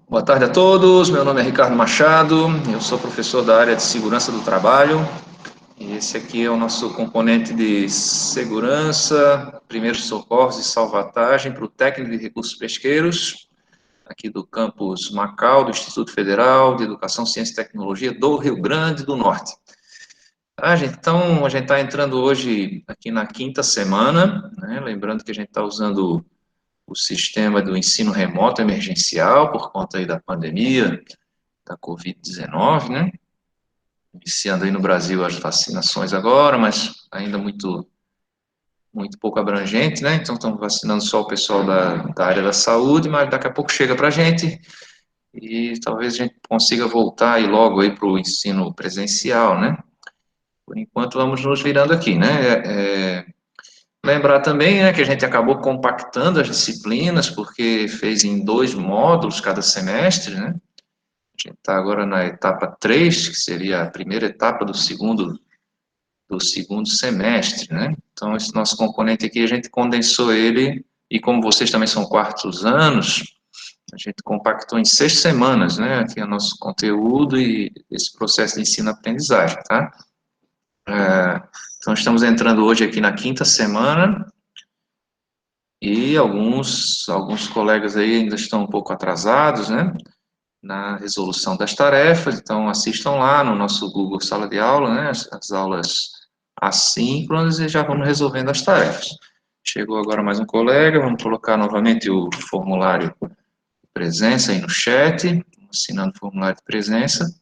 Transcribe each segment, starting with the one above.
Boa tarde a todos, meu nome é Ricardo Machado, eu sou professor da área de segurança do trabalho e esse aqui é o nosso componente de segurança, primeiros socorros e salvatagem para o técnico de recursos pesqueiros, aqui do campus Macau, do Instituto Federal de Educação, Ciência e Tecnologia do Rio Grande do Norte. Tá, gente? Então, a gente está entrando hoje aqui na quinta semana, né? Lembrando que a gente está usando o sistema do ensino remoto emergencial por conta aí da pandemia, da Covid-19, né? Iniciando aí no Brasil as vacinações agora, mas ainda muito pouco abrangente, né? Então, estamos vacinando só o pessoal da área da saúde, mas daqui a pouco chega para a gente e talvez a gente consiga voltar aí logo aí para o ensino presencial, né? Por enquanto, vamos nos virando aqui, né? Lembrar também, né, que a gente acabou compactando as disciplinas, porque fez em 2 módulos cada semestre, né? A gente está agora na etapa 3, que seria a primeira etapa do segundo semestre, né? Então, esse nosso componente aqui, a gente condensou ele, e como vocês também são quartos anos, a gente compactou em 6 semanas, né? Aqui é o nosso conteúdo e esse processo de ensino-aprendizagem, tá? Então, estamos entrando hoje aqui na quinta semana, e alguns colegas aí ainda estão um pouco atrasados, né? Na resolução das tarefas, então assistam lá no nosso Google Sala de Aula, né, as aulas assíncronas e já vamos resolvendo as tarefas. Chegou agora mais um colega, vamos colocar novamente o formulário de presença aí no chat, assinando o formulário de presença.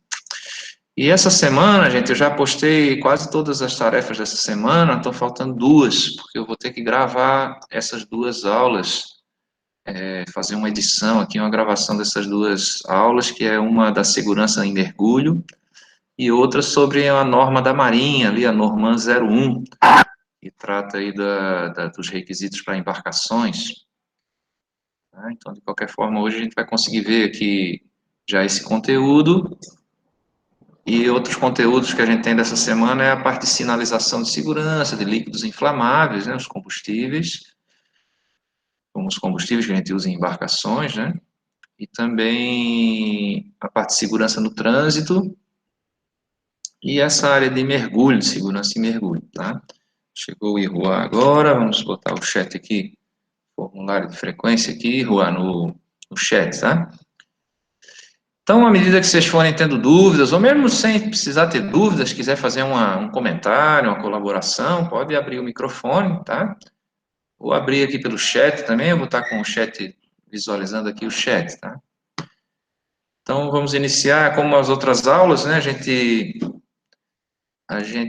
E essa semana, gente, eu já postei quase todas as tarefas dessa semana, estão faltando 2, porque eu vou ter que gravar essas 2 aulas, fazer uma edição aqui, uma gravação dessas 2 aulas, que é uma da segurança em mergulho e outra sobre a norma da Marinha, ali, a Norman 01, que trata aí dos requisitos para embarcações. Tá? Então, de qualquer forma, hoje a gente vai conseguir ver aqui já esse conteúdo, e outros conteúdos que a gente tem dessa semana é a parte de sinalização de segurança, de líquidos inflamáveis, né, os combustíveis, como os combustíveis que a gente usa em embarcações, né, e também a parte de segurança no trânsito, e essa área de mergulho, de segurança em mergulho, tá? Chegou o Iruá agora, vamos botar o chat aqui, formulário de frequência aqui, Iruá, no chat, tá? Então, à medida que vocês forem tendo dúvidas, ou mesmo sem precisar ter dúvidas, quiser fazer um comentário, uma colaboração, pode abrir o microfone, tá? Vou abrir aqui pelo chat também, eu vou estar com o chat, visualizando aqui o chat, tá? Então, vamos iniciar, como as outras aulas, né, a gente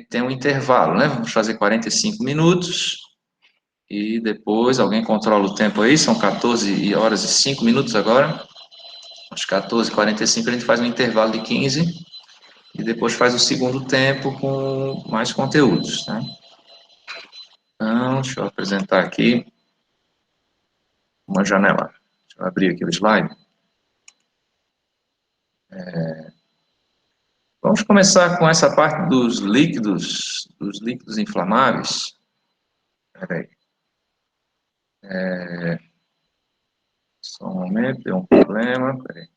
tem um intervalo, né? Vamos fazer 45 minutos e depois alguém controla o tempo aí, são 14 horas e 5 minutos agora. Às 14h45 a gente faz um intervalo de 15 e depois faz o segundo tempo com mais conteúdos, tá? Então, deixa eu apresentar aqui uma janela. Deixa eu abrir aqui o slide. Vamos começar com essa parte dos líquidos inflamáveis. Espera aí. Só um momento, deu um problema. Espera aí.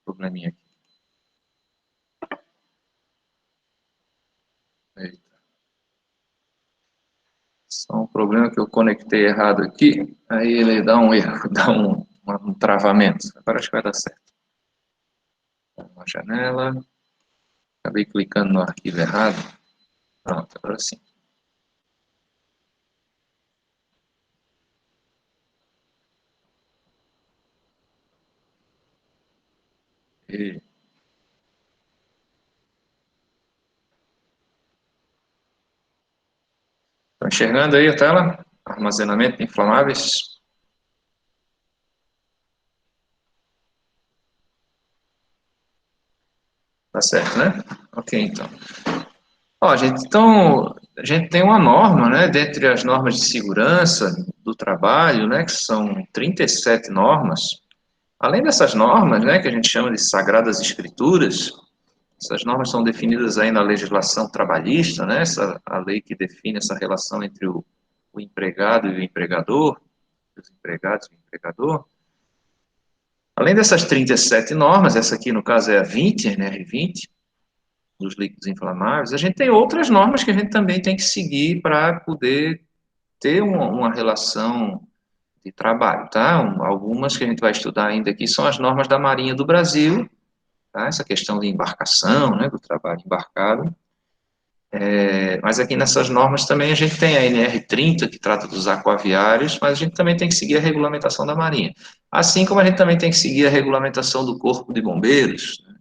Probleminha aqui. Eita. Só um problema que eu conectei errado aqui. Aí ele dá um erro, dá um travamento. Agora acho que vai dar certo. Uma janela. Acabei clicando no arquivo errado. Pronto, agora sim. E estão enxergando aí a tela? Armazenamento de inflamáveis. Tá certo, né? Ok, então. Ó, gente, então, a gente tem uma norma, né, dentre as normas de segurança do trabalho, né, que são 37 normas. Além dessas normas, né, que a gente chama de sagradas escrituras, essas normas são definidas aí na legislação trabalhista, né, a lei que define essa relação entre o empregado e o empregador, os empregados e o empregador. Além dessas 37 normas, essa aqui no caso é a 20, NR20, dos líquidos inflamáveis, a gente tem outras normas que a gente também tem que seguir para poder ter uma relação de trabalho, tá? Algumas que a gente vai estudar ainda aqui são as normas da Marinha do Brasil, tá? Essa questão de embarcação, né, do trabalho embarcado. Mas aqui nessas normas também a gente tem a NR30, que trata dos aquaviários, mas a gente também tem que seguir a regulamentação da Marinha. Assim como a gente também tem que seguir a regulamentação do Corpo de Bombeiros, né?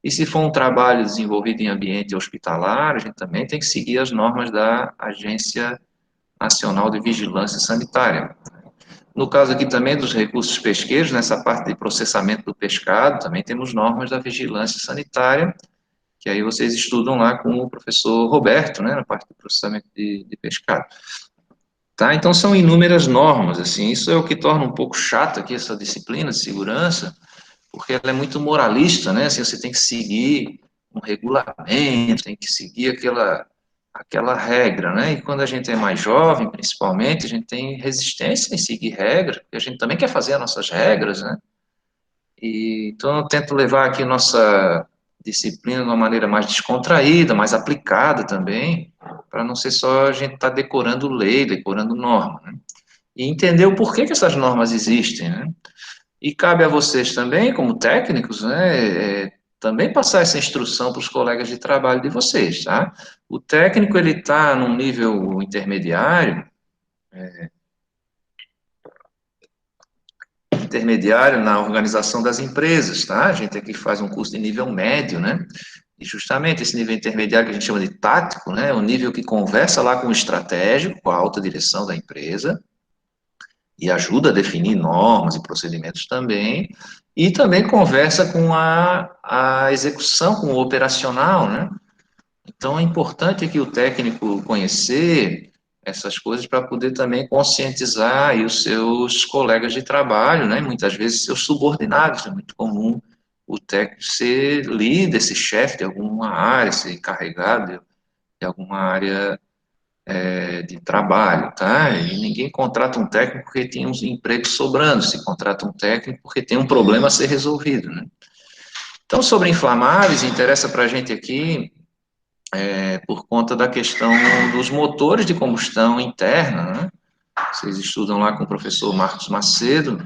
E se for um trabalho desenvolvido em ambiente hospitalar, a gente também tem que seguir as normas da Agência Nacional de Vigilância Sanitária. No caso aqui também dos recursos pesqueiros, nessa parte de processamento do pescado, também temos normas da vigilância sanitária, que aí vocês estudam lá com o professor Roberto, né, na parte do processamento de pescado. Tá? Então são inúmeras normas, assim, isso é o que torna um pouco chato aqui essa disciplina de segurança, porque ela é muito moralista, né, assim, você tem que seguir um regulamento, tem que seguir aquela regra, né, e quando a gente é mais jovem, principalmente, a gente tem resistência em seguir regras, porque a gente também quer fazer as nossas regras, né, e, então, eu tento levar aqui nossa disciplina de uma maneira mais descontraída, mais aplicada também, para não ser só a gente estar tá decorando lei, decorando norma, né? E entender o porquê que essas normas existem, né? E cabe a vocês também, como técnicos, né, também passar essa instrução para os colegas de trabalho de vocês, tá? O técnico, ele está num nível intermediário, na organização das empresas, tá? A gente aqui faz um curso de nível médio, né? E justamente esse nível intermediário que a gente chama de tático, né? É o nível que conversa lá com o estratégico, com a alta direção da empresa, e ajuda a definir normas e procedimentos também, e também conversa com a execução, com o operacional, né? Então é importante que o técnico conhecer essas coisas para poder também conscientizar aí os seus colegas de trabalho, né? Muitas vezes seus subordinados, é muito comum o técnico ser líder, ser chefe de alguma área, ser encarregado de alguma área de trabalho, tá? E ninguém contrata um técnico porque tem uns empregos sobrando, se contrata um técnico porque tem um problema a ser resolvido, né? Então, sobre inflamáveis, interessa para a gente aqui por conta da questão dos motores de combustão interna, né? Vocês estudam lá com o professor Marcos Macedo,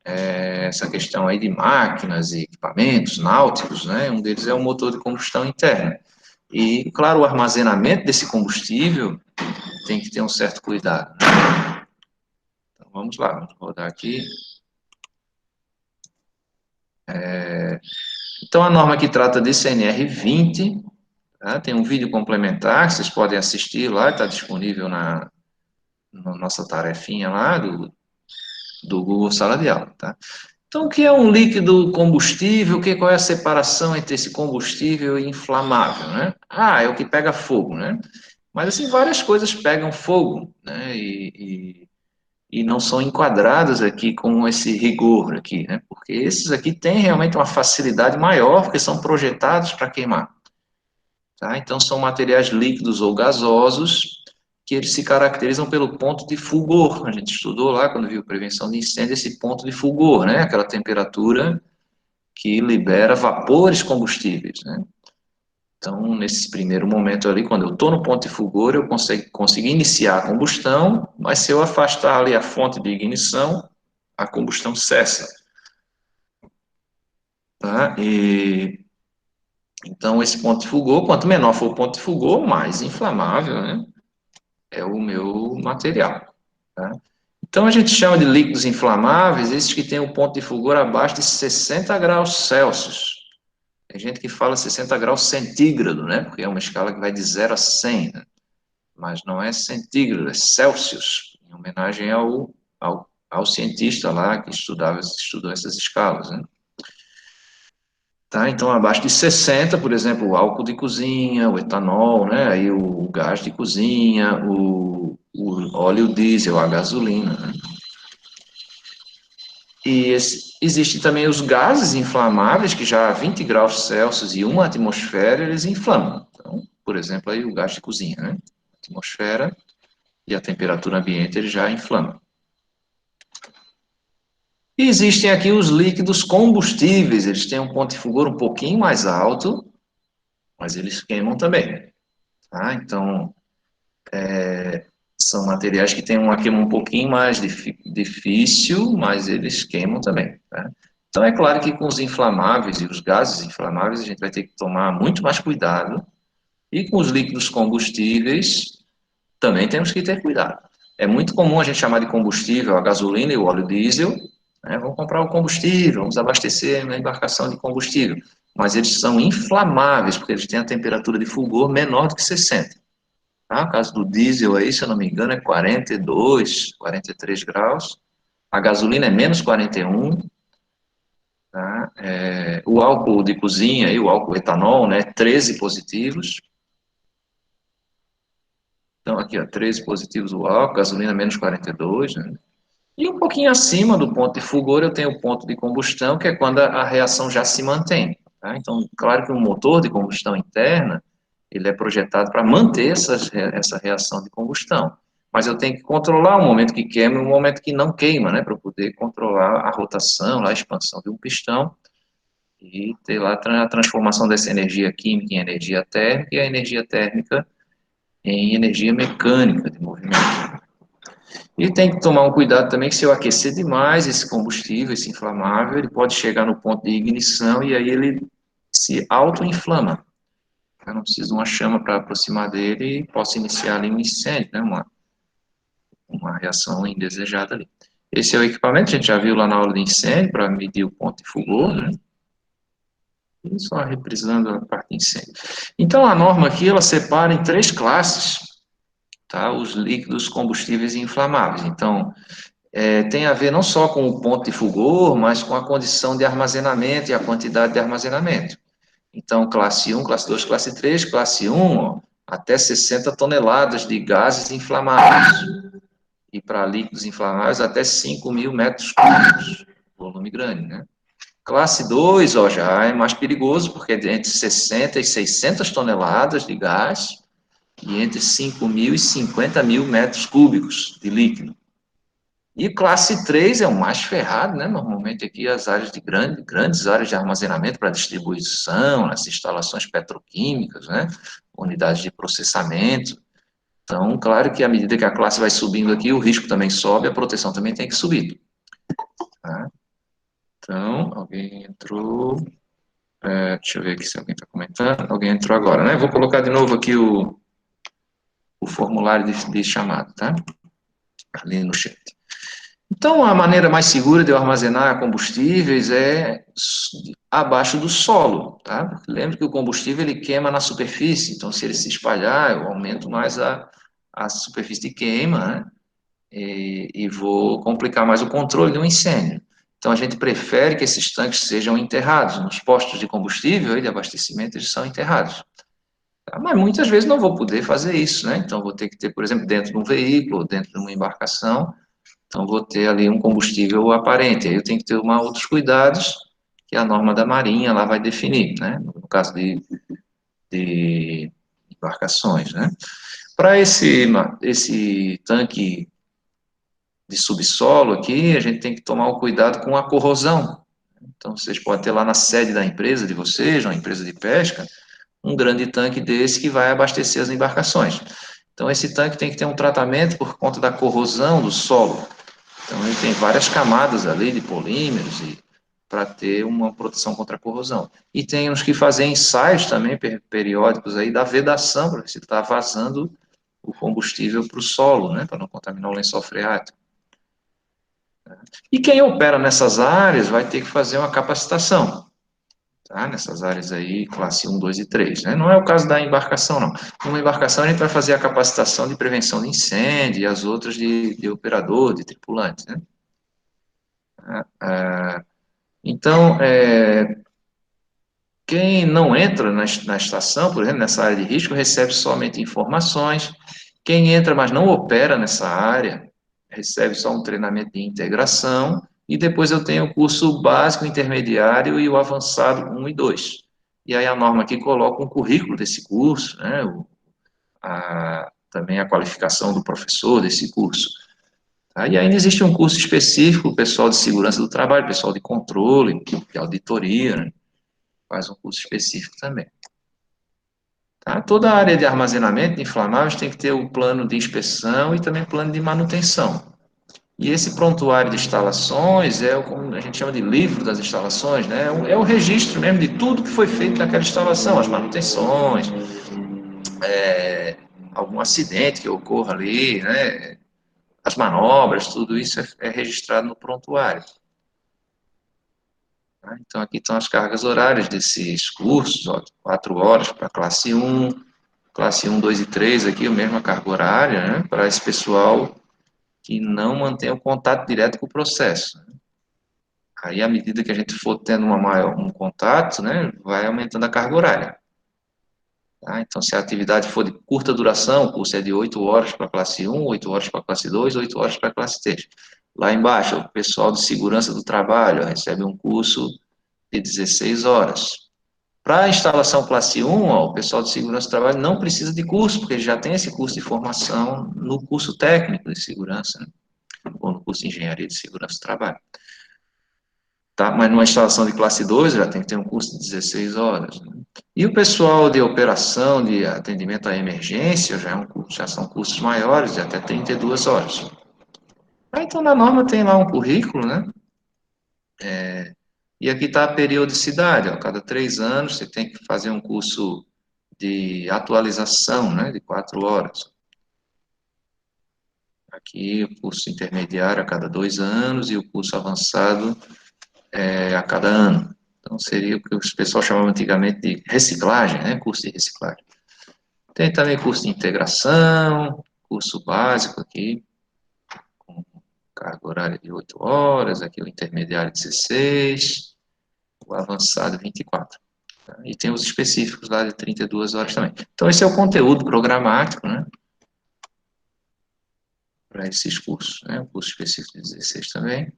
essa questão aí de máquinas e equipamentos náuticos, né? Um deles é o motor de combustão interna. E, claro, o armazenamento desse combustível tem que ter um certo cuidado, né? Então, vamos lá, vamos rodar aqui. Então, a norma que trata de CNR20, tá? Tem um vídeo complementar que vocês podem assistir lá, está disponível na nossa tarefinha lá do Google Sala de Aula, tá? Então, o que é um líquido combustível? Qual é a separação entre esse combustível e inflamável, né? Ah, é o que pega fogo, né? Mas, assim, várias coisas pegam fogo, né? E não são enquadradas aqui com esse rigor aqui, né? Porque esses aqui têm realmente uma facilidade maior, porque são projetados para queimar, tá? Então, são materiais líquidos ou gasosos que eles se caracterizam pelo ponto de fulgor. A gente estudou lá, quando viu prevenção de incêndio, esse ponto de fulgor, né? Aquela temperatura que libera vapores combustíveis, né? Então, nesse primeiro momento ali, quando eu estou no ponto de fulgor, eu consigo iniciar a combustão, mas se eu afastar ali a fonte de ignição, a combustão cessa, tá? Então, esse ponto de fulgor, quanto menor for o ponto de fulgor, mais inflamável, né? É o meu material, tá? Então, a gente chama de líquidos inflamáveis esses que têm o ponto de fulgor abaixo de 60 graus Celsius. Tem gente que fala 60 graus centígrado, né? Porque é uma escala que vai de 0 a 100, né? Mas não é centígrado, é Celsius, em homenagem ao cientista lá que estudou essas escalas, né? Tá, então, abaixo de 60, por exemplo, o álcool de cozinha, o etanol, né? Aí o gás de cozinha, o óleo diesel, a gasolina, né? E existem também os gases inflamáveis, que já a 20 graus Celsius e uma atmosfera, eles inflamam. Então, por exemplo, aí o gás de cozinha, né? A atmosfera e a temperatura ambiente, ele já inflama. E existem aqui os líquidos combustíveis, eles têm um ponto de fulgor um pouquinho mais alto, mas eles queimam também. Tá? Então, são materiais que têm uma queima um pouquinho mais difícil, mas eles queimam também. Tá? Então, é claro que com os inflamáveis e os gases inflamáveis, a gente vai ter que tomar muito mais cuidado. E com os líquidos combustíveis, também temos que ter cuidado. É muito comum a gente chamar de combustível a gasolina e o óleo diesel, né? Vamos comprar o combustível, vamos abastecer na embarcação de combustível. Mas eles são inflamáveis, porque eles têm a temperatura de fulgor menor do que 60. Tá? O caso do diesel aí, se eu não me engano, é 42, 43 graus. A gasolina é menos 41. Tá? O álcool de cozinha, aí, o álcool etanol, né, 13 positivos. Então, aqui, ó, 13 positivos o álcool, gasolina menos 42, né? E um pouquinho acima do ponto de fulgor, eu tenho o ponto de combustão, que é quando a reação já se mantém. Tá? Então, claro que um motor de combustão interna, ele é projetado para manter essa reação de combustão. Mas eu tenho que controlar o momento que queima e o momento que não queima, né? Para poder controlar a rotação, a expansão de um pistão e ter lá a transformação dessa energia química em energia térmica e a energia térmica em energia mecânica de movimento. E tem que tomar um cuidado também que se eu aquecer demais esse combustível, esse inflamável, ele pode chegar no ponto de ignição e aí ele se auto-inflama. Eu não preciso de uma chama para aproximar dele e posso iniciar ali um incêndio, né? Uma reação indesejada ali. Esse é o equipamento, a gente já viu lá na aula de incêndio, para medir o ponto de fulgor, né? E só reprisando a parte de incêndio. Então, a norma aqui, ela separa em três classes, tá? Os líquidos combustíveis e inflamáveis. Então, tem a ver não só com o ponto de fulgor, mas com a condição de armazenamento e a quantidade de armazenamento. Então, classe 1, classe 2, classe 3, classe 1, ó, até 60 toneladas de gases inflamáveis. E para líquidos inflamáveis, até 5.000 metros cúbicos, volume grande, né? Classe 2, ó, já é mais perigoso, porque é entre 60 e 600 toneladas de gás e entre 5.000 e 50.000 metros cúbicos de líquido. E classe 3 é o mais ferrado, né? Normalmente aqui as áreas de grandes áreas de armazenamento para distribuição, nas instalações petroquímicas, né? Unidades de processamento. Então, claro que à medida que a classe vai subindo aqui, o risco também sobe, a proteção também tem que subir. Tá? Então, alguém entrou. Deixa eu ver aqui se alguém está comentando. Alguém entrou agora, né? Vou colocar de novo aqui o formulário de chamada, tá? Ali no chat. Então, a maneira mais segura de eu armazenar combustíveis é abaixo do solo, tá? Lembre que o combustível ele queima na superfície, então se ele se espalhar, eu aumento mais a superfície de queima, né? E vou complicar mais o controle de um incêndio. Então, a gente prefere que esses tanques sejam enterrados. Nos postos de combustível e de abastecimento, eles são enterrados. Tá? Mas muitas vezes não vou poder fazer isso, né? Então, vou ter que ter, por exemplo, dentro de um veículo, dentro de uma embarcação, então, vou ter ali um combustível aparente. Aí eu tenho que ter outros cuidados que a norma da Marinha lá vai definir, né? No caso de embarcações, né? Para esse tanque de subsolo aqui, a gente tem que tomar o cuidado com a corrosão. Então, vocês podem ter lá na sede da empresa de vocês, uma empresa de pesca, um grande tanque desse que vai abastecer as embarcações. Então, esse tanque tem que ter um tratamento por conta da corrosão do solo. Então, ele tem várias camadas ali de polímeros para ter uma proteção contra a corrosão. E tem uns que fazem ensaios também periódicos aí da vedação, para ver se está vazando o combustível para o solo, né, para não contaminar o lençol freático. E quem opera nessas áreas vai ter que fazer uma capacitação, tá? Nessas áreas aí, classe 1, 2 e 3, né? Não é o caso da embarcação, não. Numa embarcação, a gente vai fazer a capacitação de prevenção de incêndio e as outras de operador, de tripulante, né? Então, quem não entra na estação, por exemplo, nessa área de risco, recebe somente informações. Quem entra, mas não opera nessa área, recebe só um treinamento de integração. E depois eu tenho o curso básico, intermediário e o avançado 1 e 2. E aí a norma aqui coloca um currículo desse curso, né, também a qualificação do professor desse curso. E ainda existe um curso específico, o pessoal de segurança do trabalho, pessoal de controle, de auditoria, né? Faz um curso específico também. Tá? Toda a área de armazenamento de inflamáveis tem que ter o plano de inspeção e também plano de manutenção. E esse prontuário de instalações é o como a gente chama de livro das instalações, né? É o registro mesmo de tudo que foi feito naquela instalação, as manutenções, algum acidente que ocorra ali, né? As manobras, tudo isso é registrado no prontuário. Tá? Então, aqui estão as cargas horárias desses cursos, ó, 4 horas para classe 1, 2 e 3, aqui a mesma carga horária, né? Para esse pessoal que não mantém o contato direto com o processo. Aí, à medida que a gente for tendo um contato, né, vai aumentando a carga horária. Tá? Então, se a atividade for de curta duração, o curso é de 8 horas para a classe 1, 8 horas para a classe 2, 8 horas para a classe 3. Lá embaixo, o pessoal de segurança do trabalho recebe um curso de 16 horas. Para a instalação classe 1, ó, o pessoal de segurança do trabalho não precisa de curso, porque já tem esse curso de formação no curso técnico de segurança, né? Ou no curso de engenharia de segurança do trabalho. Tá? Mas numa instalação de classe 2 já tem que ter um curso de 16 horas. Né? E o pessoal de operação, de atendimento à emergência, já são cursos maiores, de até 32 horas. Então, na norma tem lá um currículo, né? E aqui está a periodicidade, ó, cada 3 anos você tem que fazer um curso de atualização, né, de 4 horas. Aqui o curso intermediário a cada 2 anos e o curso avançado a cada ano. Então seria o que o pessoal chamava antigamente de reciclagem, né, curso de reciclagem. Tem também curso de integração, curso básico aqui, com carga horária de 8 horas, aqui o intermediário 16, o avançado 24. E tem os específicos lá de 32 horas também. Então, esse é o conteúdo programático, né? Para esses cursos, né? O curso específico de 16 também.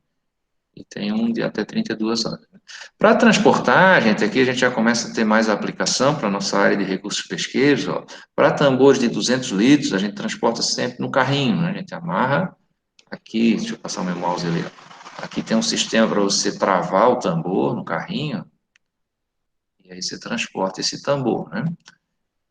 E tem um de até 32 horas. Para transportar, gente, aqui a gente já começa a ter mais aplicação para a nossa área de recursos pesqueiros. Para tambores de 200 litros, a gente transporta sempre no carrinho, né? A gente amarra aqui, deixa eu passar o meu mouse ali. Aqui tem um sistema para você travar o tambor no carrinho. E aí você transporta esse tambor, né?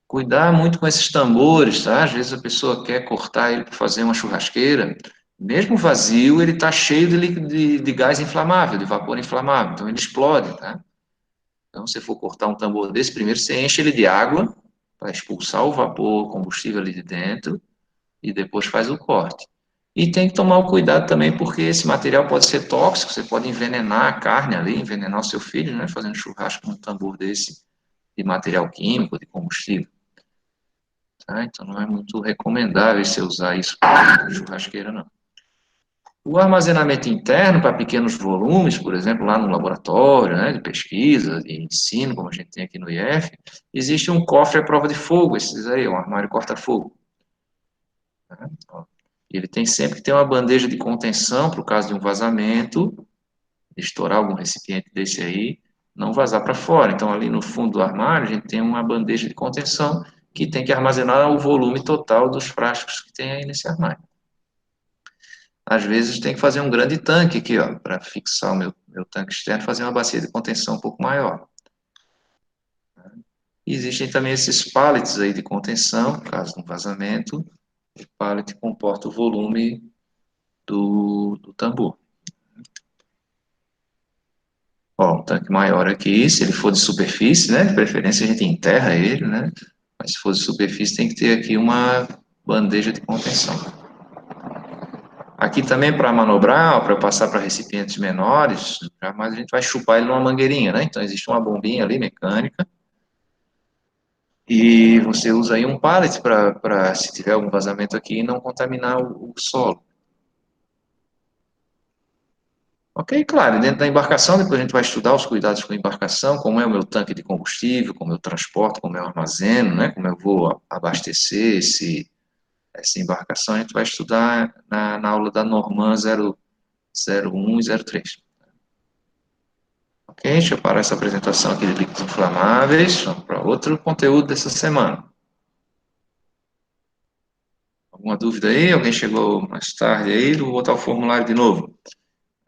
Cuidar muito com esses tambores, tá? Às vezes a pessoa quer cortar ele para fazer uma churrasqueira, mesmo vazio, ele está cheio de gás inflamável, de vapor inflamável, então ele explode, tá? Então, se for cortar um tambor desse, primeiro você enche ele de água para expulsar o vapor, o combustível ali de dentro, e depois faz o corte. E tem que tomar o cuidado também, porque esse material pode ser tóxico, você pode envenenar a carne ali, envenenar o seu filho, né? Fazendo churrasco com um tambor desse de material químico, de combustível. Tá? Então não é muito recomendável você usar isso para churrasqueira, não. O armazenamento interno para pequenos volumes, por exemplo, lá no laboratório, né, de pesquisa, de ensino, como a gente tem aqui no IF, existe um cofre à prova de fogo, esses aí, um armário corta-fogo. Tá? Ele tem sempre que ter uma bandeja de contenção para o caso de um vazamento, estourar algum recipiente desse aí, não vazar para fora. Então, ali no fundo do armário, a gente tem uma bandeja de contenção que tem que armazenar o volume total dos frascos que tem aí nesse armário. Às vezes tem que fazer um grande tanque aqui, ó, para fixar o meu tanque externo, fazer uma bacia de contenção um pouco maior. E existem também esses pallets aí de contenção, no caso de um vazamento, o pallet comporta o volume do tambor. Ó, um tanque maior aqui, se ele for de superfície, né, de preferência a gente enterra ele, né, mas se for de superfície tem que ter aqui uma bandeja de contenção. Aqui também para manobrar, para passar para recipientes menores, mas a gente vai chupar ele numa mangueirinha, né? Então existe uma bombinha ali mecânica e você usa aí um pallet para se tiver algum vazamento aqui não contaminar o solo. Ok, claro, dentro da embarcação, depois a gente vai estudar os cuidados com a embarcação, como é o meu tanque de combustível, como eu transporto, como eu armazeno, né? Como eu vou abastecer essa embarcação, a gente vai estudar na aula da Norman 001 e 03. Ok, deixa eu parar essa apresentação aqui de líquidos inflamáveis, vamos para outro conteúdo dessa semana. Alguma dúvida aí? Alguém chegou mais tarde aí? Vou botar o formulário de novo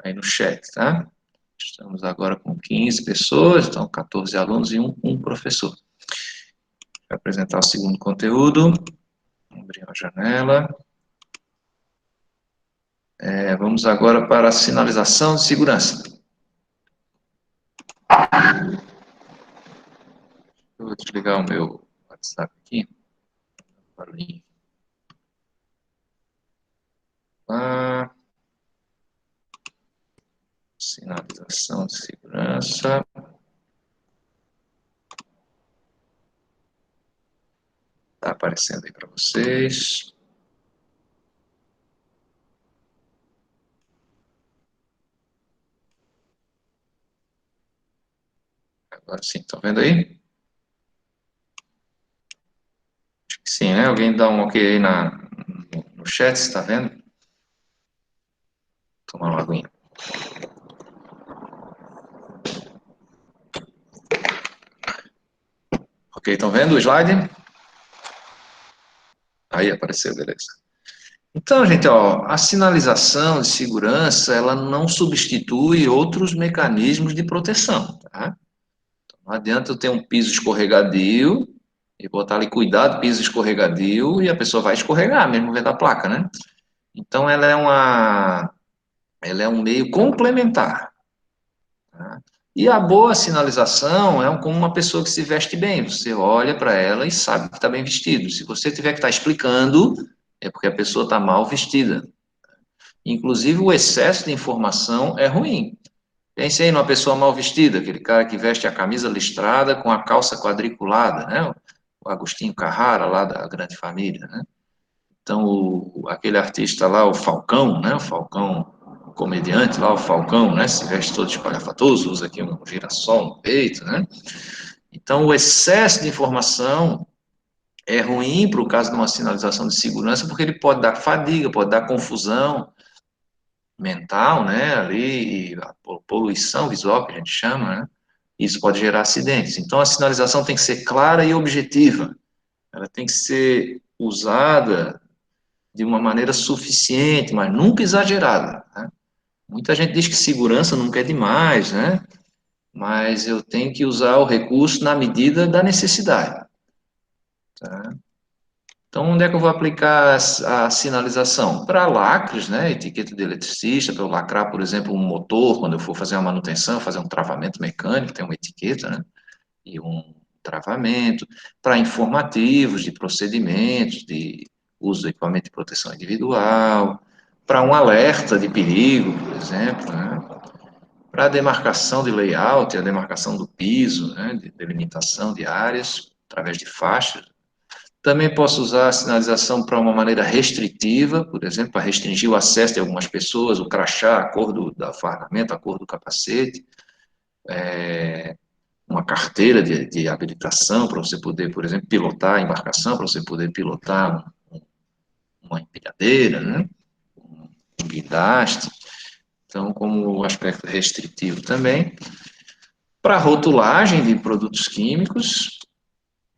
aí no chat, tá? Estamos agora com 15 pessoas, então 14 alunos e um professor. Vou apresentar o segundo conteúdo. Vou abrir a janela. Vamos agora para a sinalização de segurança. Eu vou desligar o meu WhatsApp aqui. Barulhinho. Sinalização de segurança. Está aparecendo aí para vocês. Agora sim, estão vendo aí? Acho que sim, né? Alguém dá um ok aí no chat, se está vendo? Tomar uma aguinha. Ok, estão vendo o slide? Aí apareceu, beleza. Então, gente, ó, a sinalização de segurança, ela não substitui outros mecanismos de proteção, tá? Não adianta eu ter um piso escorregadio e botar ali cuidado, piso escorregadio, e a pessoa vai escorregar, mesmo vendo a placa, né? Então, ela é um meio complementar, tá? E a boa sinalização é como uma pessoa que se veste bem. Você olha para ela e sabe que está bem vestido. Se você tiver que estar explicando, é porque a pessoa está mal vestida. Inclusive, o excesso de informação é ruim. Pense aí numa pessoa mal vestida, aquele cara que veste a camisa listrada com a calça quadriculada, né? O Agostinho Carrara, lá da Grande Família, né? Então, aquele artista lá, o Falcão, né? O Falcão, o comediante lá, o Falcão, né? Se veste todo espalhafatoso, usa aqui um girassol no peito, né? Então, o excesso de informação é ruim para o caso de uma sinalização de segurança, porque ele pode dar fadiga, pode dar confusão mental, né? Ali, a poluição visual, que a gente chama, né? Isso pode gerar acidentes. Então, a sinalização tem que ser clara e objetiva. Ela tem que ser usada de uma maneira suficiente, mas nunca exagerada, né? Muita gente diz que segurança nunca é demais, né? Mas eu tenho que usar o recurso na medida da necessidade, tá? Então, onde é que eu vou aplicar a sinalização? Para lacres, né? Etiqueta de eletricista, para eu lacrar, por exemplo, um motor, quando eu for fazer uma manutenção, fazer um travamento mecânico, tem uma etiqueta, né? E um travamento. Para informativos de procedimentos, de uso do equipamento de proteção individual. Para um alerta de perigo, por exemplo, né? Para a demarcação de layout, a demarcação do piso, né? De delimitação de áreas, através de faixas. Também posso usar a sinalização para uma maneira restritiva, por exemplo, para restringir o acesso de algumas pessoas, o crachá, a cor da fardamento, a cor do capacete, uma carteira de habilitação para você poder, por exemplo, pilotar a embarcação, para você poder pilotar uma empilhadeira, né? Um guindaste. Então, como aspecto restritivo também. Para rotulagem de produtos químicos,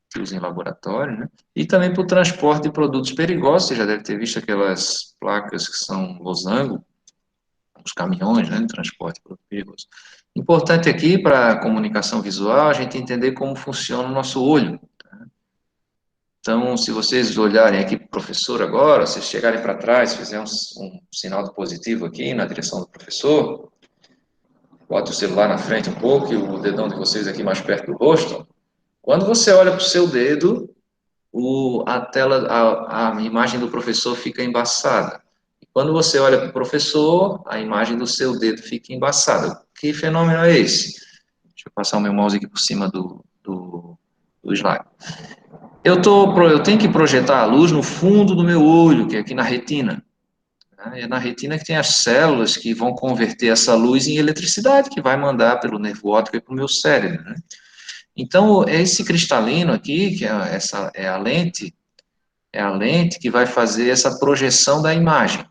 que usa em laboratório, né? E também para o transporte de produtos perigosos. Você já deve ter visto aquelas placas que são losango, os caminhões, né, de transporte de produtos perigosos. Importante aqui para a comunicação visual a gente entender como funciona o nosso olho. Então, se vocês olharem aqui para o professor agora, se chegarem para trás, fizer um sinal de positivo aqui na direção do professor, bote o celular na frente um pouco e o dedão de vocês aqui mais perto do rosto. Quando você olha para o seu dedo, a imagem do professor fica embaçada. E quando você olha para o professor, a imagem do seu dedo fica embaçada. Que fenômeno é esse? Deixa eu passar o meu mouse aqui por cima do slide. Eu tenho que projetar a luz no fundo do meu olho, que é aqui na retina. É na retina que tem as células que vão converter essa luz em eletricidade, que vai mandar pelo nervo óptico para o meu cérebro, né? Então, esse cristalino aqui, que essa é a lente que vai fazer essa projeção da imagem.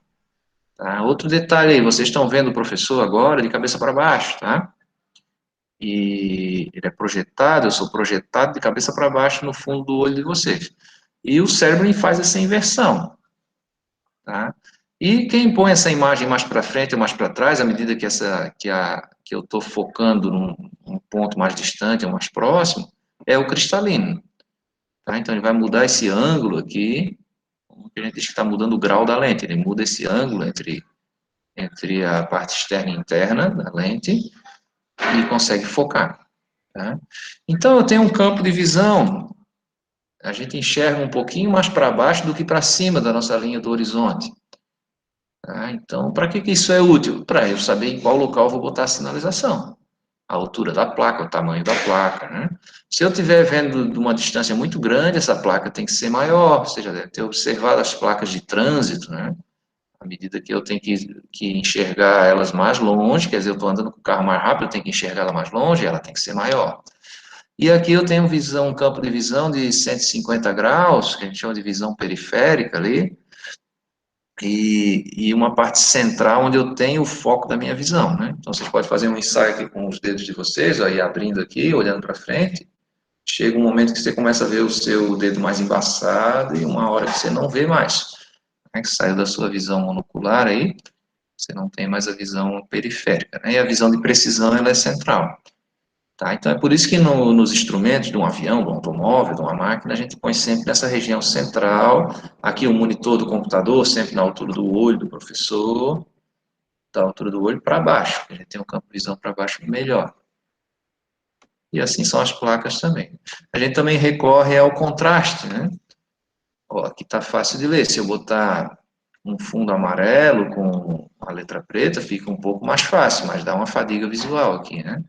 Tá? Outro detalhe aí, vocês estão vendo o professor agora de cabeça para baixo, tá? E ele é projetado, eu sou projetado de cabeça para baixo no fundo do olho de vocês. E o cérebro faz essa inversão. tá? E quem põe essa imagem mais para frente ou mais para trás, à medida que eu estou focando num ponto mais distante ou mais próximo, é o cristalino, tá? Então ele vai mudar esse ângulo aqui, como que a gente diz que está mudando o grau da lente, ele muda esse ângulo entre a parte externa e interna da lente e consegue focar, tá? Então eu tenho um campo de visão, a gente enxerga um pouquinho mais para baixo do que para cima da nossa linha do horizonte. Tá? Então, para que isso é útil? Para eu saber em qual local eu vou botar a sinalização. A altura da placa, o tamanho da placa, né? Se eu estiver vendo de uma distância muito grande, essa placa tem que ser maior. Você já deve ter observado as placas de trânsito, né? À medida que eu tenho que enxergar elas mais longe, quer dizer, eu estou andando com o carro mais rápido, eu tenho que enxergar ela mais longe, ela tem que ser maior. E aqui eu tenho um campo de visão de 150 graus, que a gente chama de visão periférica ali, e uma parte central onde eu tenho o foco da minha visão, né? Então vocês podem fazer um ensaio aqui com os dedos de vocês, aí abrindo aqui, olhando para frente. Chega um momento que você começa a ver o seu dedo mais embaçado e uma hora que você não vê mais, né? Que saiu da sua visão monocular aí, você não tem mais a visão periférica, né? E a visão de precisão ela é central. Tá? Então, é por isso que nos instrumentos de um avião, de um automóvel, de uma máquina, a gente põe sempre nessa região central, aqui o monitor do computador, sempre na altura do olho do professor, da altura do olho para baixo, a gente tem um campo de visão para baixo melhor. E assim são as placas também. A gente também recorre ao contraste, né? Ó, aqui está fácil de ler, se eu botar um fundo amarelo com a letra preta, fica um pouco mais fácil, mas dá uma fadiga visual aqui, né?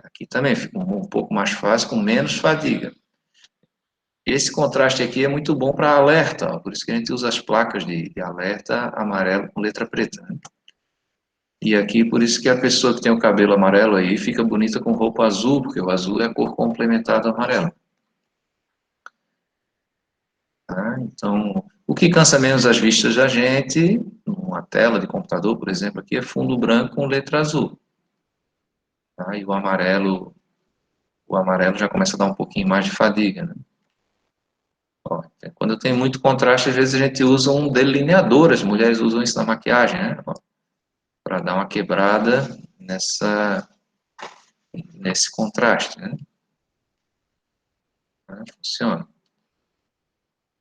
Aqui também fica um pouco mais fácil, com menos fadiga. Esse contraste aqui é muito bom para alerta, ó, por isso que a gente usa as placas de alerta amarelo com letra preta, né? E aqui, por isso que a pessoa que tem o cabelo amarelo aí fica bonita com roupa azul, porque o azul é a cor complementar do amarelo. Tá? Então, o que cansa menos as vistas da gente, numa tela de computador, por exemplo, aqui é fundo branco com letra azul. Tá? E o amarelo já começa a dar um pouquinho mais de fadiga, né? Ó, quando tem muito contraste, às vezes a gente usa um delineador, as mulheres usam isso na maquiagem, né? Para dar uma quebrada nesse contraste, né? Funciona.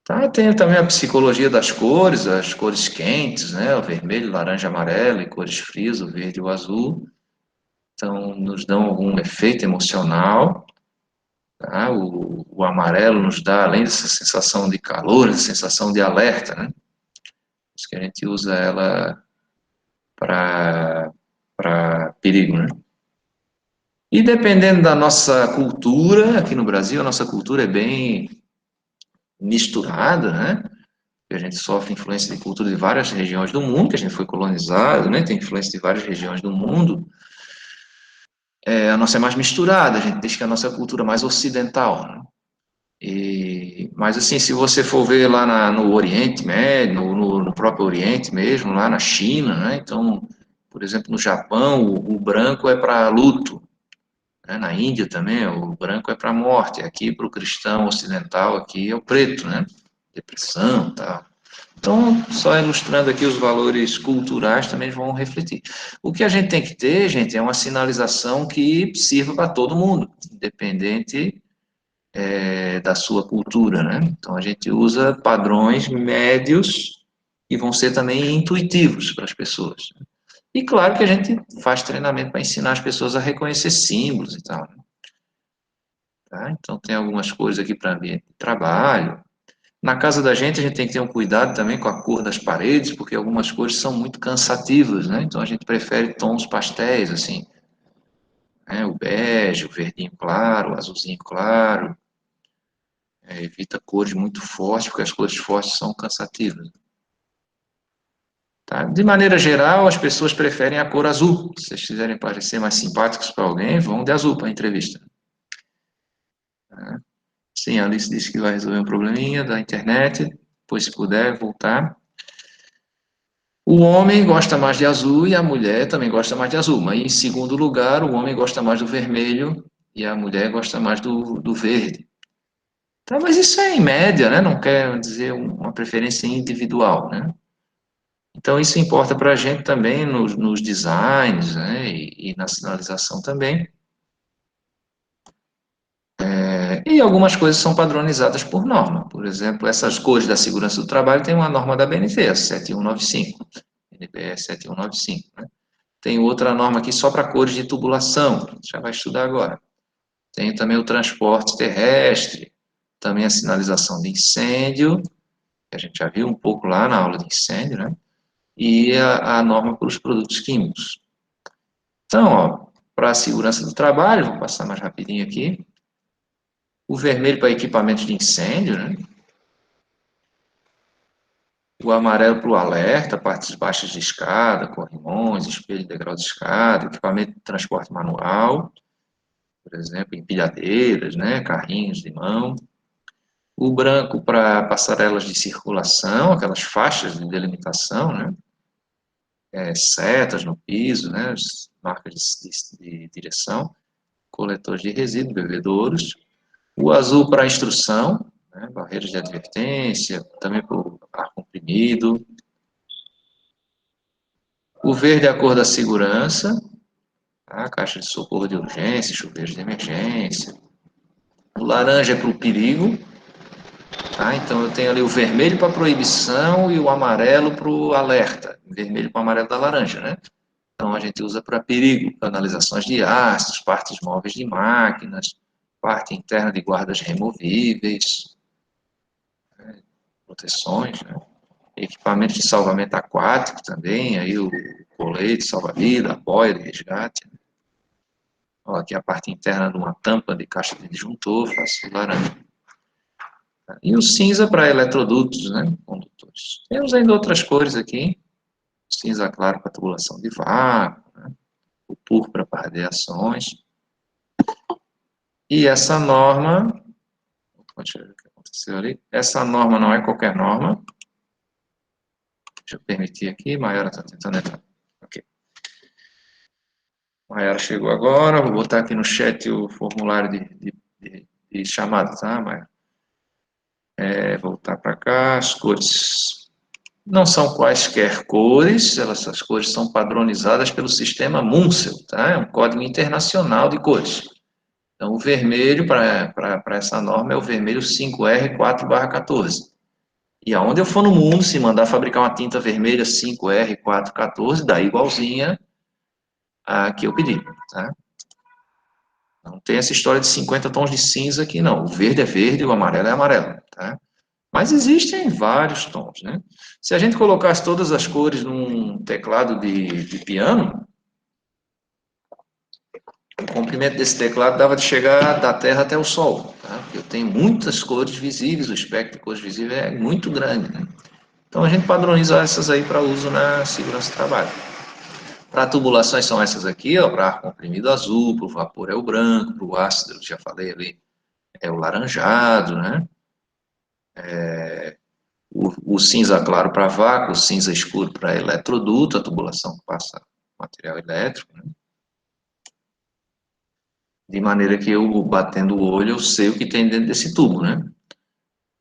Tá, tem também a psicologia das cores, as cores quentes, né? O vermelho, laranja, amarelo, e cores frias, o verde e o azul. Então, nos dão algum efeito emocional. Tá? O amarelo nos dá, além dessa sensação de calor, essa sensação de alerta, né? Por isso que a gente usa ela para perigo, né? E dependendo da nossa cultura, aqui no Brasil, a nossa cultura é bem misturada, né? A gente sofre influência de cultura de várias regiões do mundo, que a gente foi colonizado, né? Tem influência de várias regiões do mundo. A nossa é mais misturada, a gente diz que a nossa cultura é mais ocidental, né? Mas assim, se você for ver lá no Oriente Médio, no próprio Oriente mesmo, lá na China, né? Então, por exemplo, no Japão, o branco é para luto, né? Na Índia também, o branco é para morte. Aqui, para o cristão ocidental, aqui é o preto, né? Depressão, tá? Então, só ilustrando aqui os valores culturais também vão refletir. O que a gente tem que ter, gente, é uma sinalização que sirva para todo mundo, independente da sua cultura, né? Então, a gente usa padrões médios que vão ser também intuitivos para as pessoas. E claro que a gente faz treinamento para ensinar as pessoas a reconhecer símbolos e tal, né? Tá? Então, tem algumas coisas aqui para ambiente de trabalho. Na casa da gente, a gente tem que ter um cuidado também com a cor das paredes, porque algumas cores são muito cansativas, né? Então, a gente prefere tons pastéis, assim, né? O bege, o verdinho claro, o azulzinho claro. Evita cores muito fortes, porque as cores fortes são cansativas. Tá? De maneira geral, as pessoas preferem a cor azul. Se vocês quiserem parecer mais simpáticos para alguém, vão de azul para a entrevista. Tá? Sim, a Alice disse que vai resolver um probleminha da internet, depois, se puder, voltar. O homem gosta mais de azul e a mulher também gosta mais de azul, mas em segundo lugar, o homem gosta mais do vermelho e a mulher gosta mais do verde. Tá, mas isso é em média, né? Não quer dizer uma preferência individual, né? Então, isso importa para a gente também nos designs, né, e na sinalização também. E algumas coisas são padronizadas por norma. Por exemplo, essas cores da segurança do trabalho tem uma norma da BNT, a 7195, NBE 7195. Né? Tem outra norma aqui só para cores de tubulação, que a gente já vai estudar agora. Tem também o transporte terrestre, também a sinalização de incêndio, que a gente já viu um pouco lá na aula de incêndio, né? E a norma para os produtos químicos. Então, ó, para a segurança do trabalho, vou passar mais rapidinho aqui. O vermelho para equipamentos de incêndio, né? O amarelo para o alerta, partes baixas de escada, corrimões, espelho de degrau de escada, equipamento de transporte manual, por exemplo, empilhadeiras, né? Carrinhos de mão. O branco para passarelas de circulação, aquelas faixas de delimitação, né? Setas no piso, né? As marcas de direção, coletores de resíduos, bebedouros. O azul para instrução, né? Barreiras de advertência, também para o ar comprimido. O verde é a cor da segurança, tá? Caixa de socorro de urgência, chuveiros de emergência. O laranja é para o perigo, tá? Então eu tenho ali o vermelho para proibição e o amarelo para o alerta. Vermelho para o amarelo da laranja, né? Então a gente usa para perigo, canalizações de ácidos, partes móveis de máquinas, parte interna de guardas removíveis, proteções, né? Equipamentos de salvamento aquático também, aí o colete, salva-vida, a boia de resgate. Ó, aqui a parte interna de uma tampa de caixa de disjuntor, faço laranja. E o cinza para eletrodutos, né, condutores. Temos ainda outras cores aqui, cinza claro para tubulação de vácuo, né, o púrpura para radiações. E essa norma, deixa eu ver o que aconteceu ali, essa norma não é qualquer norma. Deixa eu permitir aqui, Maiara está tentando entrar. Ok. Maiara chegou agora, vou botar aqui no chat o formulário de chamada, tá, Maiara? Voltar para cá, as cores não são quaisquer cores, essas cores são padronizadas pelo sistema Munsell, tá? É um código internacional de cores. Então, o vermelho para essa norma é o vermelho 5R4/14. E aonde eu for no mundo, se mandar fabricar uma tinta vermelha 5R414, dá igualzinha a que eu pedi, tá? Não tem essa história de 50 tons de cinza aqui, não. O verde é verde, o amarelo é amarelo, tá? Mas existem vários tons, né? Se a gente colocasse todas as cores num teclado de piano, o comprimento desse teclado dava de chegar da Terra até o Sol, tá? Porque eu tenho muitas cores visíveis, o espectro de cores visíveis é muito grande, né? Então a gente padroniza essas aí para uso na segurança do trabalho. Para tubulações são essas aqui, ó, para ar comprimido azul, para o vapor é o branco, para o ácido, eu já falei ali, é o laranjado, né? O cinza claro para vácuo, o cinza escuro para eletroduto, a tubulação que passa material elétrico, né? De maneira que eu, batendo o olho, eu sei o que tem dentro desse tubo, né?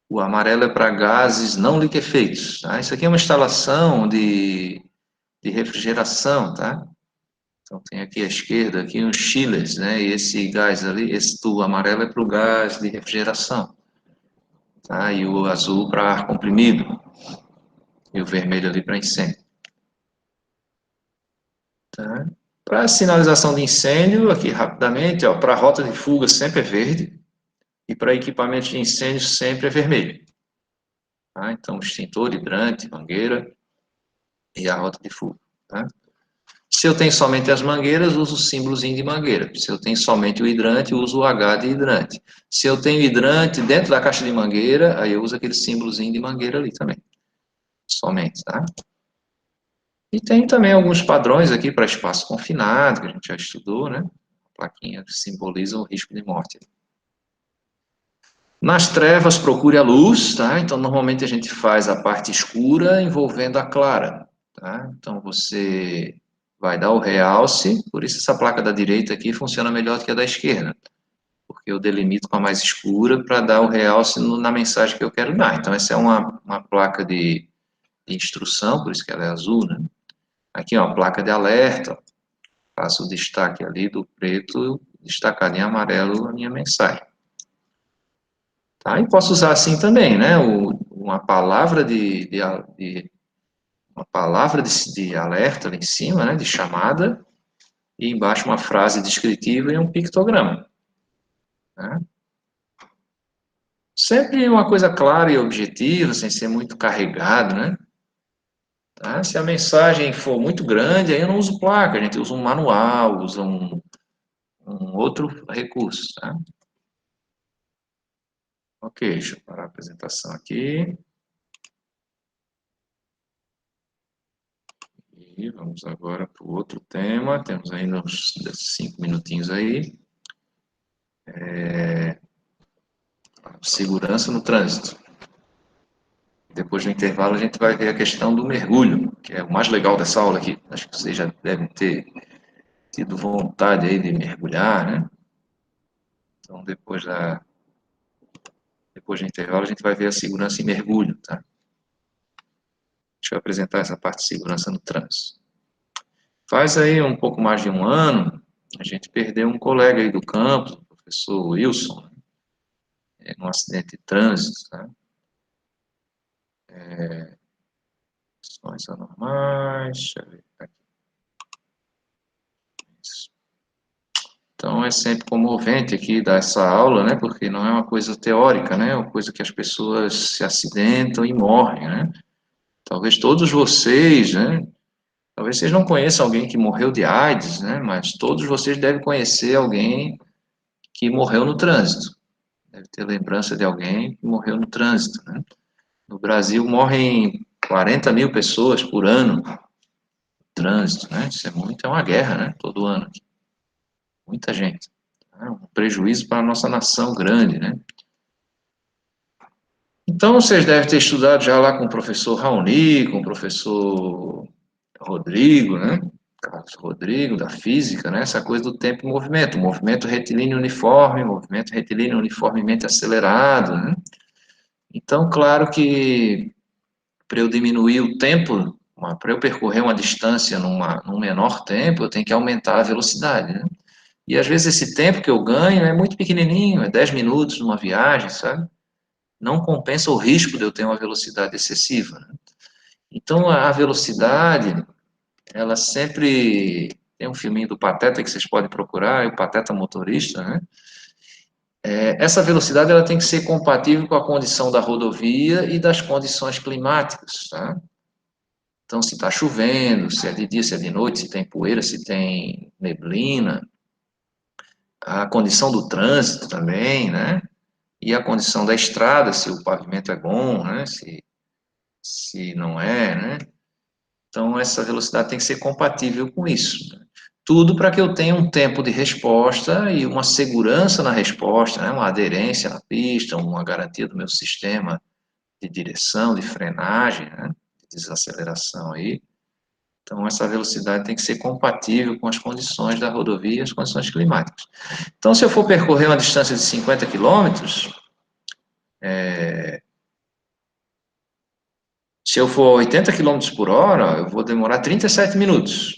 O amarelo é para gases não liquefeitos, tá? Isso aqui é uma instalação de refrigeração, tá? Então tem aqui à esquerda, aqui uns chillers, né? E esse gás ali, esse tubo amarelo é para o gás de refrigeração, tá? E o azul para ar comprimido, e o vermelho ali para incêndio. Tá? Para sinalização de incêndio, aqui rapidamente, para rota de fuga sempre é verde, e para equipamento de incêndio sempre é vermelho. Tá? Então, extintor, hidrante, mangueira e a rota de fuga. Tá? Se eu tenho somente as mangueiras, uso o símbolozinho de mangueira. Se eu tenho somente o hidrante, uso o H de hidrante. Se eu tenho hidrante dentro da caixa de mangueira, aí eu uso aquele símbolozinho de mangueira ali também. Somente, tá? E tem também alguns padrões aqui para espaço confinado, que a gente já estudou, né? A plaquinha que simboliza o risco de morte. Nas trevas, procure a luz, tá? Então, normalmente a gente faz a parte escura envolvendo a clara, tá? Então, você vai dar o realce, por isso essa placa da direita aqui funciona melhor do que a da esquerda, porque eu delimito com a mais escura para dar o realce na mensagem que eu quero dar. Então, essa é uma placa de de instrução, por isso que ela é azul, né? Aqui, ó, placa de alerta, faço o destaque ali do preto, destacado em amarelo a minha mensagem. Tá? E posso usar assim também, né? Uma palavra uma palavra de alerta ali em cima, né? De chamada, e embaixo uma frase descritiva e um pictograma. Né? Sempre uma coisa clara e objetiva, sem ser muito carregado, né? Tá? Se a mensagem for muito grande, aí eu não uso placa, a gente usa um manual, usa um outro recurso, tá? Ok, deixa eu parar a apresentação aqui. E vamos agora para o outro tema, temos ainda uns 5 minutinhos aí. Segurança no trânsito. Depois do intervalo a gente vai ver a questão do mergulho, que é o mais legal dessa aula aqui. Acho que vocês já devem ter tido vontade aí de mergulhar, né? Então depois do intervalo a gente vai ver a segurança em mergulho, tá? Deixa eu apresentar essa parte de segurança no trânsito. Faz aí um pouco mais de um ano, a gente perdeu um colega aí do campus, o professor Wilson, num acidente de trânsito, tá? Questões anormais, deixa eu ver aqui. Então é sempre comovente aqui dar essa aula, né? Porque não é uma coisa teórica, né? É uma coisa que as pessoas se acidentam e morrem, né? Talvez todos vocês, né? Talvez vocês não conheçam alguém que morreu de AIDS, né? Mas todos vocês devem conhecer alguém que morreu no trânsito. Deve ter lembrança de alguém que morreu no trânsito, né? No Brasil morrem 40 mil pessoas por ano no trânsito, né? Isso é muito, é uma guerra, né? Todo ano. Muita gente. É um prejuízo para a nossa nação grande, né? Então, vocês devem ter estudado já lá com o professor Raoni, com o professor Rodrigo, né? Carlos Rodrigo, da física, né? Essa coisa do tempo e movimento retilíneo uniforme, movimento retilíneo uniformemente acelerado, né? Então, claro que para eu diminuir o tempo, para eu percorrer uma distância num menor tempo, eu tenho que aumentar a velocidade, né? E às vezes esse tempo que eu ganho é muito pequenininho, é 10 minutos numa viagem, sabe? Não compensa o risco de eu ter uma velocidade excessiva, né? Então, a velocidade, ela sempre... Tem um filminho do Pateta que vocês podem procurar, é o Pateta Motorista, né? Essa velocidade ela tem que ser compatível com a condição da rodovia e das condições climáticas, tá? Então, se está chovendo, se é de dia, se é de noite, se tem poeira, se tem neblina, a condição do trânsito também, né? E a condição da estrada, se o pavimento é bom, né? Se não é, né? Então, essa velocidade tem que ser compatível com isso. Tudo para que eu tenha um tempo de resposta e uma segurança na resposta, né? Uma aderência na pista, uma garantia do meu sistema de direção, de frenagem, né? De desaceleração aí. Então, essa velocidade tem que ser compatível com as condições da rodovia e as condições climáticas. Então, se eu for percorrer uma distância de 50 quilômetros, se eu for 80 quilômetros por hora, eu vou demorar 37 minutos.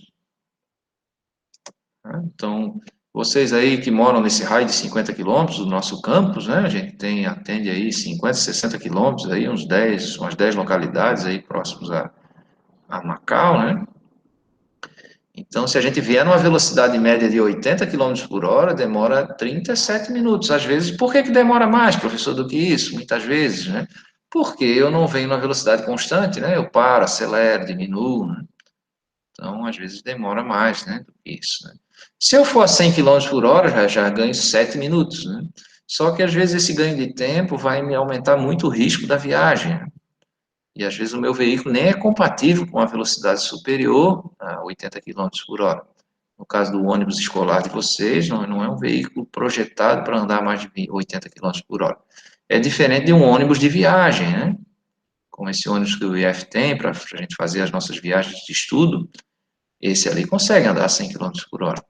Né? Então, vocês aí que moram nesse raio de 50 quilômetros do nosso campus, né? A gente atende aí 50, 60 quilômetros, aí umas 10 localidades aí próximos a Macau, né? Então, se a gente vier numa velocidade média de 80 quilômetros por hora, demora 37 minutos. Às vezes, por que demora mais, professor, do que isso? Muitas vezes, né? Porque eu não venho numa velocidade constante, né? Eu paro, acelero, diminuo, né? Então, às vezes demora mais, né, do que isso, né? Se eu for a 100 quilômetros por hora, já ganho 7 minutos, né? Só que às vezes esse ganho de tempo vai me aumentar muito o risco da viagem, né? E às vezes o meu veículo nem é compatível com a velocidade superior a 80 quilômetros por hora. No caso do ônibus escolar de vocês, não é um veículo projetado para andar mais de 80 quilômetros por hora. É diferente de um ônibus de viagem, né? Como esse ônibus que o IF tem para a gente fazer as nossas viagens de estudo, esse ali consegue andar a 100 quilômetros por hora.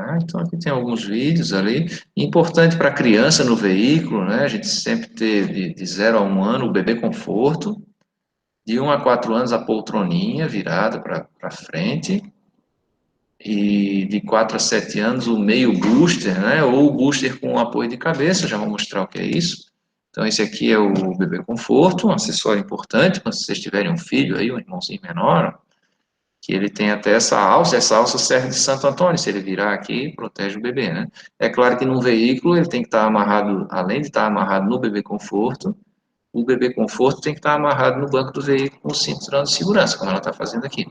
Tá? Então, aqui tem alguns vídeos ali. Importante para a criança no veículo, né? A gente sempre teve de 0 a 1 ano o bebê conforto, de 1 a 4 anos a poltroninha virada para frente, e de 4 a 7 anos o meio booster, né? Ou o booster com apoio de cabeça, já vou mostrar o que é isso. Então, esse aqui é o bebê conforto, um acessório importante, quando vocês tiverem um filho aí, um irmãozinho menor, que ele tem até essa alça serve de Santo Antônio, se ele virar aqui, protege o bebê, né? É claro que num veículo ele tem que estar amarrado, além de estar amarrado no bebê conforto, o bebê conforto tem que estar amarrado no banco do veículo com o cinturão de segurança, como ela está fazendo aqui.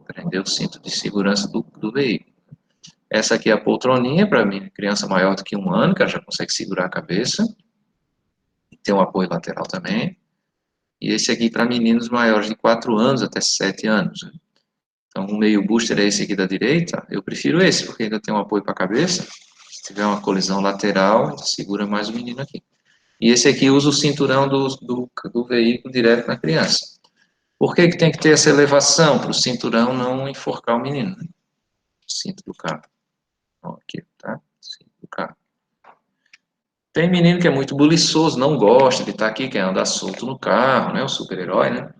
Prender o cinto de segurança do veículo. Essa aqui é a poltroninha para mim, criança maior do que 1 ano, que ela já consegue segurar a cabeça. Tem um apoio lateral também. E esse aqui para meninos maiores de 4 anos até 7 anos. Né? Então, o meio booster é esse aqui da direita. Eu prefiro esse, porque ainda tem um apoio para a cabeça. Se tiver uma colisão lateral, segura mais o menino aqui. E esse aqui usa o cinturão do veículo direto na criança. Por que que tem que ter essa elevação? Para o cinturão não enforcar o menino. Né? O cinto do carro. Ó, aqui, tá? Cinto do carro. Tem menino que é muito buliçoso, não gosta de estar aqui, quer andar solto no carro, né? O super-herói, né?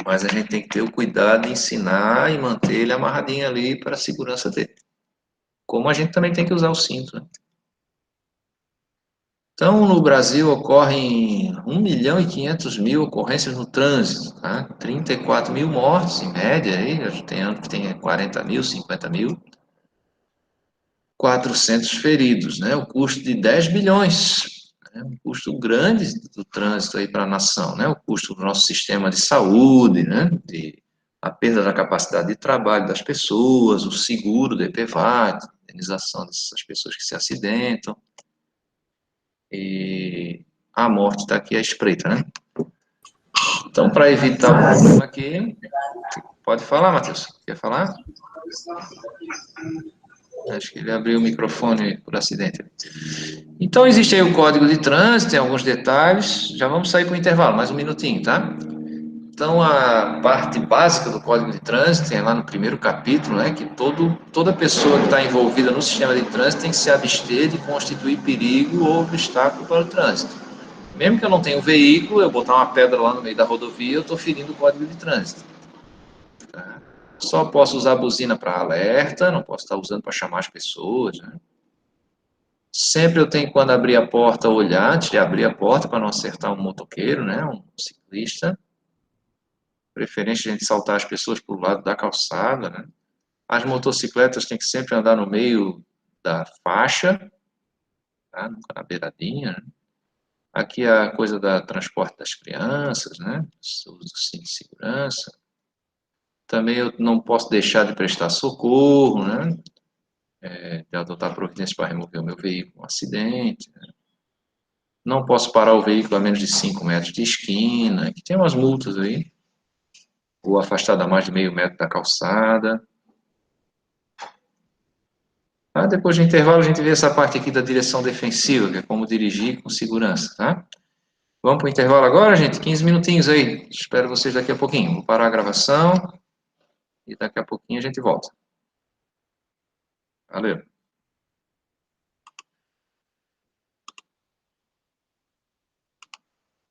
Mas a gente tem que ter o cuidado de ensinar e manter ele amarradinho ali para a segurança dele. Como a gente também tem que usar o cinto, né? Então, no Brasil ocorrem 1.500.000 ocorrências no trânsito, tá? 34 mil mortes, em média, aí, tem ano que tem 40 mil, 50 mil. 400 feridos, né? O custo de 10 bilhões, né? Um custo grande do trânsito aí para a nação, né? O custo do nosso sistema de saúde, né? A perda da capacidade de trabalho das pessoas, o seguro do EPVAT, indenização dessas pessoas que se acidentam, e a morte está aqui à espreita, né? Então, para evitar o problema aqui, pode falar, Matheus, quer falar? Acho que ele abriu o microfone por acidente. Então, existe aí o código de trânsito, tem alguns detalhes. Já vamos sair para o intervalo, mais um minutinho, tá? Então, a parte básica do código de trânsito tem lá no primeiro capítulo, né? Que toda pessoa que está envolvida no sistema de trânsito tem que se abster de constituir perigo ou obstáculo para o trânsito. Mesmo que eu não tenha um veículo, eu botar uma pedra lá no meio da rodovia, eu estou ferindo o código de trânsito. Tá? Só posso usar a buzina para alerta, não posso estar usando para chamar as pessoas, né? Sempre eu tenho, quando abrir a porta, olhar antes de abrir a porta para não acertar um motoqueiro, né, um ciclista. Preferência a gente saltar as pessoas para o lado da calçada, né. As motocicletas têm que sempre andar no meio da faixa, tá, nunca na beiradinha, né. Aqui é a coisa da transporte das crianças, né, uso do cinto de segurança. Também eu não posso deixar de prestar socorro, né, de adotar providências para remover o meu veículo, um acidente, né. Não posso parar o veículo a menos de 5 metros de esquina, que tem umas multas aí, ou afastado a mais de meio metro da calçada. Tá? Depois do intervalo a gente vê essa parte aqui da direção defensiva, que é como dirigir com segurança, tá? Vamos para o intervalo agora, gente? 15 minutinhos aí. Espero vocês daqui a pouquinho. Vou parar a gravação e daqui a pouquinho a gente volta. Valeu.